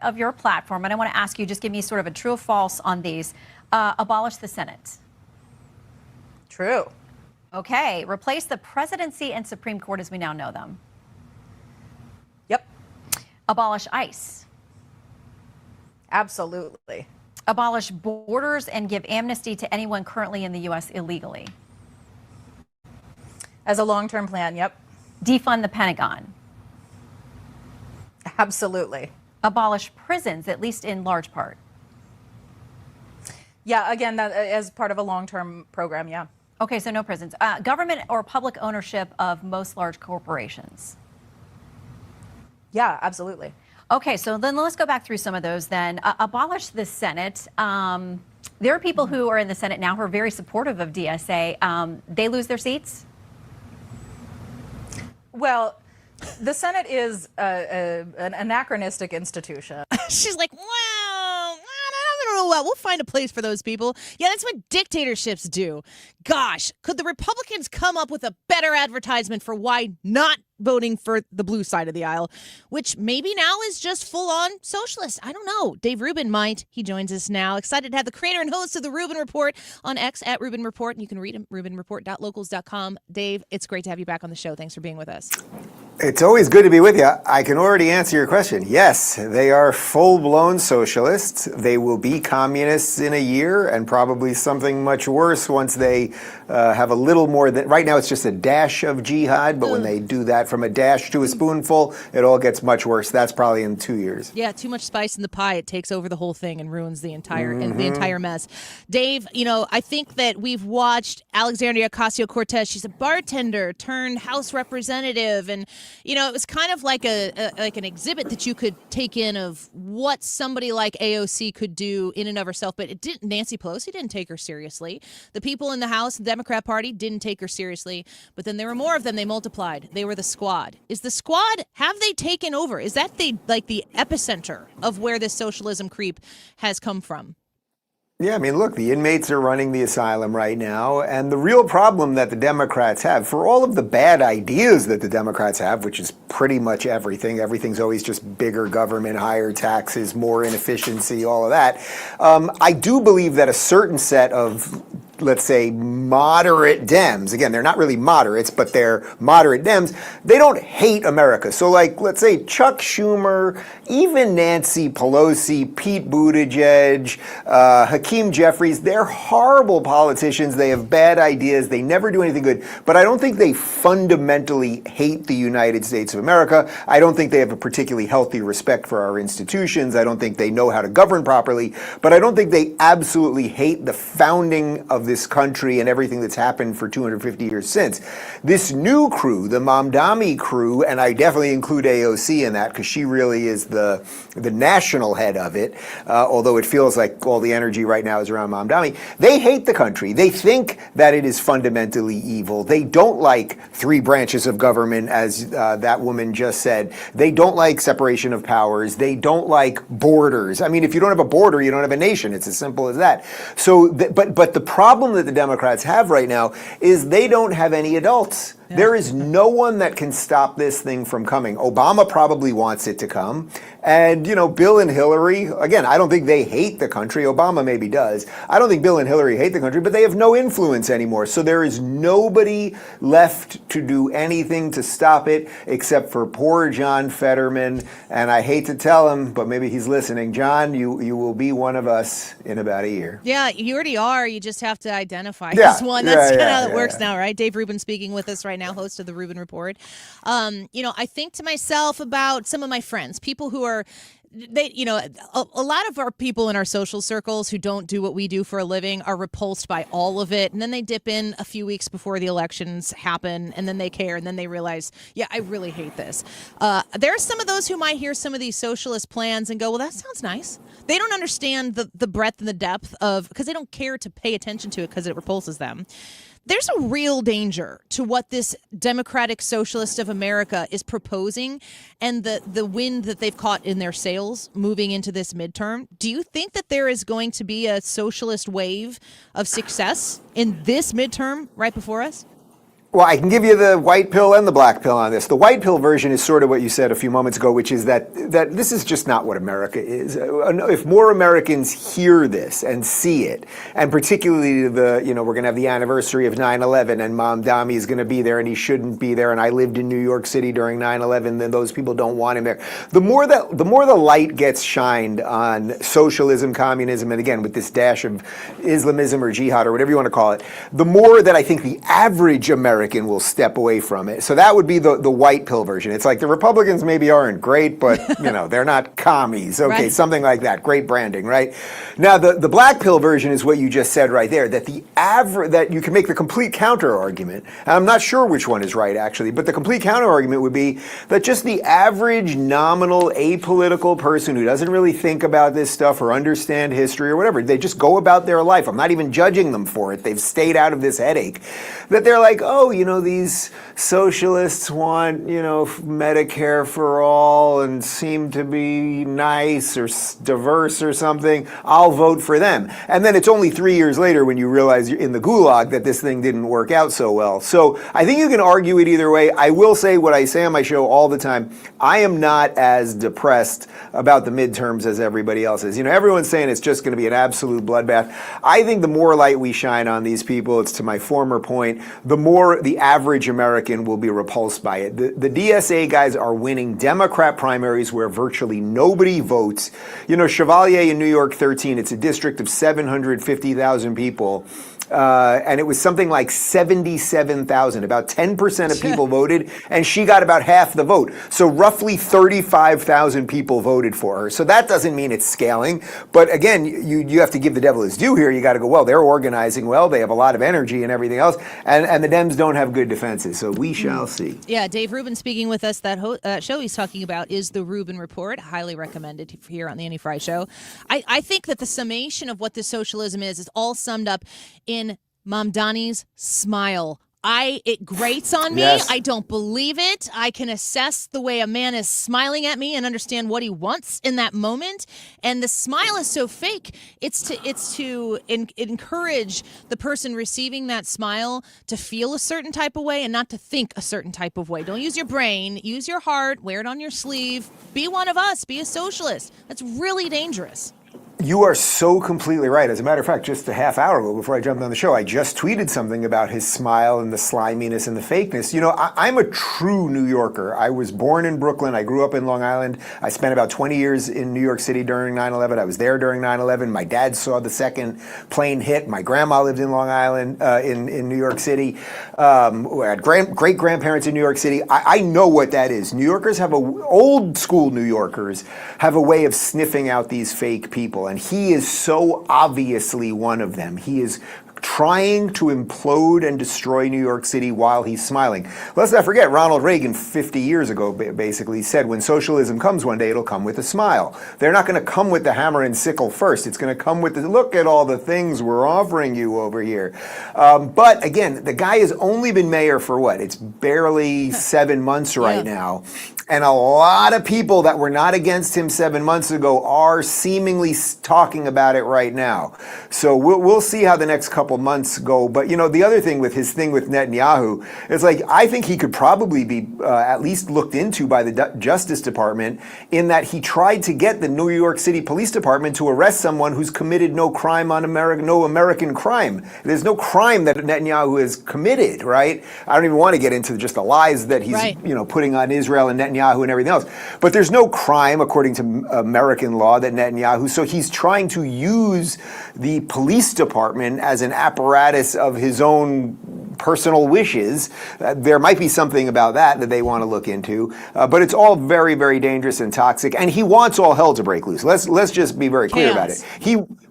part of your platform, and I want to ask you, just give me sort of a true or false on these. Abolish the Senate. True. Okay. Replace the presidency and Supreme Court as we now know them. Yep. Abolish ICE. Absolutely. Abolish borders and give amnesty to anyone currently in the U.S. illegally. As a long-term plan, yep. Defund the Pentagon. Absolutely. Abolish prisons, at least in large part. Yeah, again, that as part of a long-term program, yeah. Okay, so no prisons. Government or public ownership of most large corporations. Yeah, absolutely. Okay, so then let's go back through some of those then. Abolish the Senate. There are people who are in the Senate now who are very supportive of DSA. They lose their seats? Well, the Senate is an anachronistic institution. She's like, well, I don't know what. We'll find a place for those people. Yeah, that's what dictatorships do. Gosh, could the Republicans come up with a better advertisement for why not voting for the blue side of the aisle, which maybe now is just full-on socialist? I don't know. Dave Rubin might. He joins us now. Excited to have the creator and host of the Rubin Report on X at Rubin Report. And you can read him, rubinreport.locals.com. Dave, it's great to have you back on the show. Thanks for being with us. It's always good to be with you. I can already answer your question. Yes, they are full-blown socialists. They will be communists in a year, and probably something much worse once they have a little more than... Right now it's just a dash of jihad, but when they do that from a dash to a spoonful, it all gets much worse. That's probably in 2 years. Yeah, too much spice in the pie. It takes over the whole thing and ruins the entire mess. Dave, I think that we've watched Alexandria Ocasio-Cortez. She's a bartender turned House representative, and it was kind of like an exhibit that you could take in of what somebody like AOC could do in and of herself. But Nancy Pelosi didn't take her seriously. The people in the House, the Democrat Party, didn't take her seriously. But then there were more of them. They multiplied. They were the squad. Is the squad, have they taken over? Is that the epicenter of where this socialism creep has come from? Yeah, I mean, look, the inmates are running the asylum right now, and the real problem that the Democrats have, for all of the bad ideas that the Democrats have, which is pretty much everything's always just bigger government, higher taxes, more inefficiency, all of that, I do believe that a certain set of, let's say, moderate Dems, again, they're not really moderates, but they're moderate Dems, they don't hate America. So, let's say Chuck Schumer, even Nancy Pelosi, Pete Buttigieg, Hakeem Jeffries, they're horrible politicians. They have bad ideas. They never do anything good. But I don't think they fundamentally hate the United States of America. I don't think they have a particularly healthy respect for our institutions. I don't think they know how to govern properly. But I don't think they absolutely hate the founding of this country and everything that's happened for 250 years since. This new crew, the Mamdani crew, and I definitely include AOC in that because she really is the national head of it, although it feels like all the energy right now is around Mamdani. They hate the country. They think that it is fundamentally evil. They don't like three branches of government, as that woman just said. They don't like separation of powers. They don't like borders. I mean, if you don't have a border, you don't have a nation. It's as simple as that. So, but the problem that the Democrats have right now is they don't have any adults. Yeah. There is no one that can stop this thing from coming. Obama probably wants it to come. And, Bill and Hillary, again, I don't think they hate the country. Obama maybe does. I don't think Bill and Hillary hate the country, but they have no influence anymore. So there is nobody left to do anything to stop it except for poor John Fetterman. And I hate to tell him, but maybe he's listening. John, you will be one of us in about a year. Yeah, you already are. You just have to identify as one. That's kind of how it works now, right? Dave Rubin speaking with us right now, host of the Rubin Report. I think to myself about some of my friends, people who are a lot of our people in our social circles who don't do what we do for a living are repulsed by all of it. And then they dip in a few weeks before the elections happen, and then they care, and then they realize, yeah, I really hate this. There are some of those who might hear some of these socialist plans and go, well, that sounds nice. They don't understand the breadth and the depth of, because they don't care to pay attention to it because it repulses them. There's a real danger to what this Democratic Socialist of America is proposing and the wind that they've caught in their sails moving into this midterm. Do you think that there is going to be a socialist wave of success in this midterm right before us? Well, I can give you the white pill and the black pill on this. The white pill version is sort of what you said a few moments ago, which is that this is just not what America is. If more Americans hear this and see it, and particularly we're going to have the anniversary of 9/11, and Mom Dami is going to be there, and he shouldn't be there, and I lived in New York City during 9/11, then those people don't want him there. The more the light gets shined on socialism, communism, and again with this dash of Islamism or jihad or whatever you want to call it, the more that I think the average American will step away from it. So that would be the white pill version. It's like the Republicans maybe aren't great, but they're not commies. Okay, right. Something like that. Great branding, right? Now the black pill version is what you just said right there, that that you can make the complete counter argument. And I'm not sure which one is right actually, but the complete counter argument would be that just the average nominal apolitical person who doesn't really think about this stuff or understand history or whatever, they just go about their life. I'm not even judging them for it. They've stayed out of this headache. That they're like, oh, these socialists want, Medicare for all and seem to be nice or diverse or something. I'll vote for them. And then it's only 3 years later when you realize you're in the gulag that this thing didn't work out so well. So I think you can argue it either way. I will say what I say on my show all the time. I am not as depressed about the midterms as everybody else is. Everyone's saying it's just going to be an absolute bloodbath. I think the more light we shine on these people, it's to my former point, the more the average American will be repulsed by it. The DSA guys are winning Democrat primaries where virtually nobody votes. Chevalier in New York 13, it's a district of 750,000 people. And it was something like 77,000. About 10% of people voted, and she got about half the vote. So roughly 35,000 people voted for her. So that doesn't mean it's scaling. But again, you have to give the devil his due here. You got to go, well, they're organizing well. They have a lot of energy and everything else. And the Dems don't have good defenses. So we shall see. Yeah, Dave Rubin speaking with us. That show he's talking about is the Rubin Report. Highly recommended here on the Annie Frey Show. I think that the summation of what the socialism is all summed up in Mamdani's smile. It grates on me. Yes. I don't believe it. I can assess the way a man is smiling at me and understand what he wants in that moment. And the smile is so fake. It's to encourage the person receiving that smile to feel a certain type of way and not to think a certain type of way. Don't use your brain. Use your heart. Wear it on your sleeve. Be one of us. Be a socialist. That's really dangerous. You are so completely right. As a matter of fact, just a half hour ago before I jumped on the show, I just tweeted something about his smile and the sliminess and the fakeness. I'm a true New Yorker. I was born in Brooklyn. I grew up in Long Island. I spent about 20 years in New York City during 9/11. I was there during 9/11. My dad saw the second plane hit. My grandma lived in Long Island, in New York City. I had great-grandparents in New York City. I know what that is. New Yorkers old school New Yorkers have a way of sniffing out these fake people. And he is so obviously one of them. He is trying to implode and destroy New York City while he's smiling. Let's not forget, Ronald Reagan 50 years ago basically said, when socialism comes one day, it'll come with a smile. They're not going to come with the hammer and sickle first. It's going to come with look at all the things we're offering you over here. But again, the guy has only been mayor for what? It's barely 7 months right now. And a lot of people that were not against him 7 months ago are seemingly talking about it right now. So we'll see how the next couple months go. But, the other thing with his thing with Netanyahu is I think he could probably be at least looked into by the Justice Department in that he tried to get the New York City Police Department to arrest someone who's committed no American crime. There's no crime that Netanyahu has committed, right? I don't even want to get into just the lies that he's, putting on Israel and Netanyahu and everything else. But there's no crime, according to American law, that Netanyahu, so he's trying to use the police department as an apparatus of his own personal wishes. There might be something about that they want to look into, but it's all very, very dangerous and toxic, and he wants all hell to break loose. Let's just be very clear about it.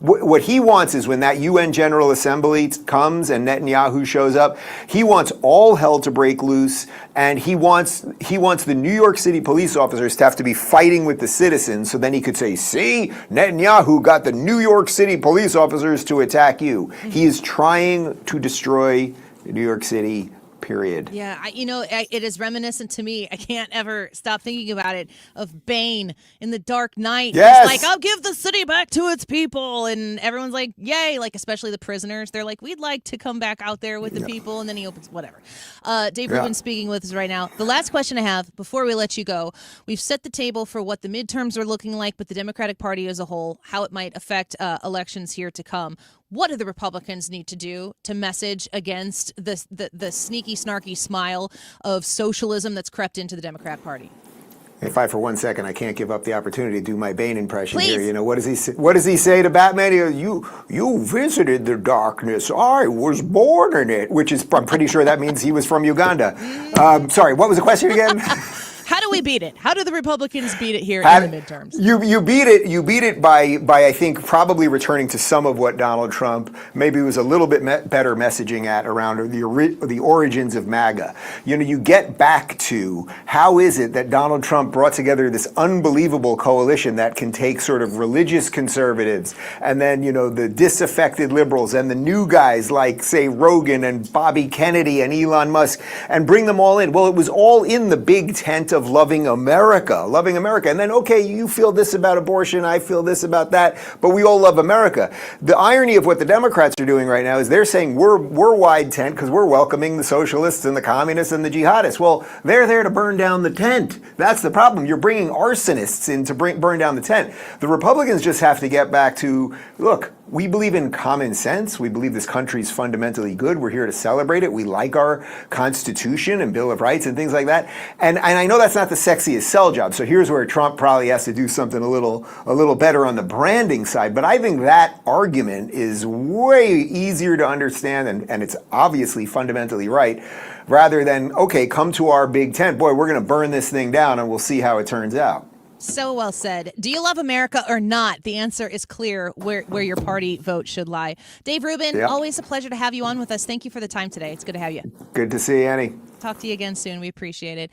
What he wants is when that UN General Assembly comes and Netanyahu shows up, he wants all hell to break loose, and he wants the New York City police officers to have to be fighting with the citizens, so then he could say, see, Netanyahu got the New York City police officers to attack you. He is trying to destroy New York City, period. Yeah, it is reminiscent to me. I can't ever stop thinking about it, of Bane in The Dark Knight. Yes. He's like, I'll give the city back to its people. And everyone's like, yay. Like, especially the prisoners. They're like, we'd like to come back out there with the people. And then he opens, whatever. Dave Rubin speaking with us right now. The last question I have before we let you go, we've set the table for what the midterms are looking like, but the Democratic Party as a whole, how it might affect elections here to come. What do the Republicans need to do to message against the sneaky, snarky smile of socialism that's crept into the Democrat Party? If I, for 1 second, I can't give up the opportunity to do my Bane impression Please. here. You know, what does he say? What does he say to Batman? He goes, you visited the darkness. I was born in it, which is, I'm pretty sure that means he was from Uganda. Sorry, what was the question again? How do we beat it? How do the Republicans beat it here in the midterms? You beat it. You beat it by I think probably returning to some of what Donald Trump maybe was a little bit better messaging at around the origins of MAGA. You know, you get back to how is it that Donald Trump brought together this unbelievable coalition that can take sort of religious conservatives and then, you know, the disaffected liberals and the new guys like, say, Rogan and Bobby Kennedy and Elon Musk and bring them all in. Well, it was all in the big tent of loving America. And then, okay, you feel this about abortion, I feel this about that, but we all love America. The irony of what the Democrats are doing right now is they're saying we're wide tent because we're welcoming the socialists and the communists and the jihadists. Well, they're there to burn down the tent. That's the problem. You're bringing arsonists in to burn down the tent. The Republicans just have to get back to, look, we believe in common sense. We believe this country is fundamentally good. We're here to celebrate it. We like our Constitution and Bill of Rights and things like that. And I know that's not the sexiest sell job. So here's where Trump probably has to do something a little better on the branding side. But I think that argument is way easier to understand, and it's obviously fundamentally right, rather than, okay, come to our big tent. Boy, we're going to burn this thing down and we'll see how it turns out. So well said. Do you love America or not? The answer is clear where your party vote should lie. Dave Rubin, always a pleasure to have you on with us. Thank you for the time today. It's good to have you. Good to see you, Annie. Talk to you again soon. We appreciate it.